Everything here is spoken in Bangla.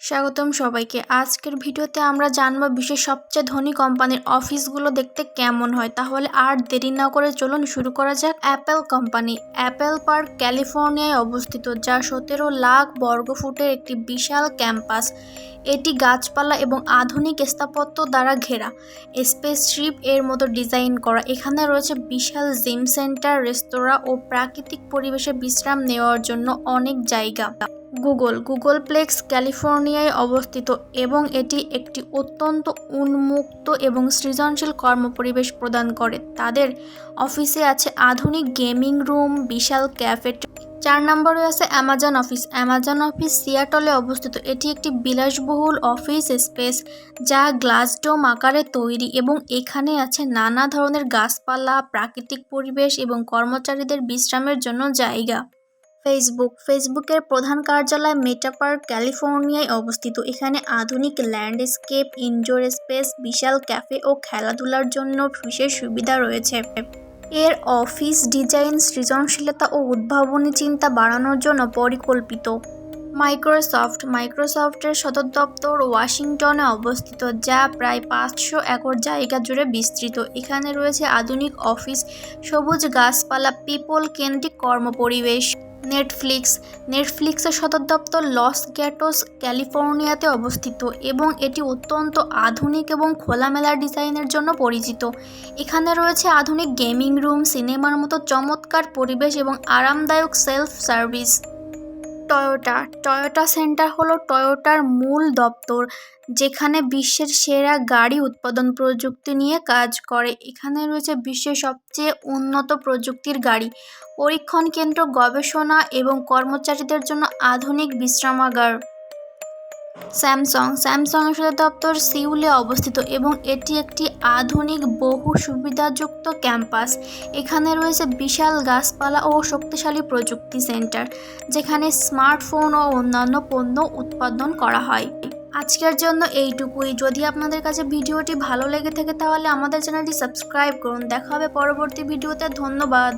স্বাগতম সবাইকে। আজকের ভিডিওতে আমরা জানব বিশ্বের সবচেয়ে ধনী কোম্পানির অফিসগুলো দেখতে কেমন হয়। তাহলে আর দেরি না করে চলুন শুরু করা যাক। অ্যাপেল কোম্পানি অ্যাপেল পার্ক ক্যালিফোর্নিয়ায় অবস্থিত, যা 17 লাখ বর্গফুটের একটি বিশাল ক্যাম্পাস। এটি গাছপালা এবং আধুনিক স্থাপত্য দ্বারা ঘেরা, স্পেসশিপ এর মতো ডিজাইন করা। এখানে রয়েছে বিশাল জিম সেন্টার, রেস্তোরাঁ ও প্রাকৃতিক পরিবেশে বিশ্রাম নেওয়ার জন্য অনেক জায়গা। গুগলপ্লেক্স ক্যালিফোর্নিয়ায় অবস্থিত এবং এটি একটি অত্যন্ত উন্মুক্ত এবং সৃজনশীল কর্মপরিবেশ প্রদান করে। তাদের অফিসে আছে আধুনিক গেমিং রুম, বিশাল ক্যাফে। 4 নম্বরে আছে অ্যামাজন অফিস সিয়াটলে অবস্থিত। এটি একটি বিলাসবহুল অফিস স্পেস যা গ্লাসডোম আকারে তৈরি এবং এখানে আছে নানা ধরনের গাছপালা, প্রাকৃতিক পরিবেশ এবং কর্মচারীদের বিশ্রামের জন্য জায়গা। ফেসবুকের প্রধান কার্যালয় মেটা পার্ক ক্যালিফোর্নিয়ায় অবস্থিত। এখানে আধুনিক ল্যান্ডস্কেপ, ইনডোর স্পেস, বিশাল ক্যাফে ও খেলাধুলার জন্য বিশেষ সুবিধা রয়েছে। এর অফিস ডিজাইন সৃজনশীলতা ও উদ্ভাবনী চিন্তা বাড়ানোর জন্য পরিকল্পিত। মাইক্রোসফটের সদর দপ্তর ওয়াশিংটনে অবস্থিত, যা প্রায় 500 একর জায়গা জুড়ে বিস্তৃত। এখানে রয়েছে আধুনিক অফিস, সবুজ গাছপালা, পিপল কেন্দ্রিক কর্মপরিবেশ। নেটফ্লিক্সের সদর দপ্তর লস গ্যাটোস ক্যালিফোর্নিয়াতে অবস্থিত এবং এটি অত্যন্ত আধুনিক এবং খোলামেলা ডিজাইনের জন্য পরিচিত। এখানে রয়েছে আধুনিক গেমিং রুম, সিনেমার মতো চমৎকার পরিবেশ এবং আরামদায়ক সেলফ সার্ভিস। টয়োটা সেন্টার হলো টয়োটার মূল দপ্তর, যেখানে বিশ্বের সেরা গাড়ি উৎপাদন প্রযুক্তি নিয়ে কাজ করে। এখানে রয়েছে বিশ্বের সবচেয়ে উন্নত প্রযুক্তির গাড়ি, পরীক্ষণ কেন্দ্র, গবেষণা এবং কর্মচারীদের জন্য আধুনিক বিশ্রামাগার। স্যামসাংয়ের সদর দপ্তর সিউলে অবস্থিত এবং এটি একটি আধুনিক বহু সুবিধাযুক্ত ক্যাম্পাস। এখানে রয়েছে বিশাল গাছপালা ও শক্তিশালী প্রযুক্তি সেন্টার, যেখানে স্মার্টফোন ও অন্যান্য পণ্য উৎপাদন করা হয়। আজকের জন্য এইটুকুই। যদি আপনাদের কাছে ভিডিওটি ভালো লেগে থাকে তাহলে আমাদের চ্যানেলটি সাবস্ক্রাইব করুন। দেখা হবে পরবর্তী ভিডিওতে। ধন্যবাদ।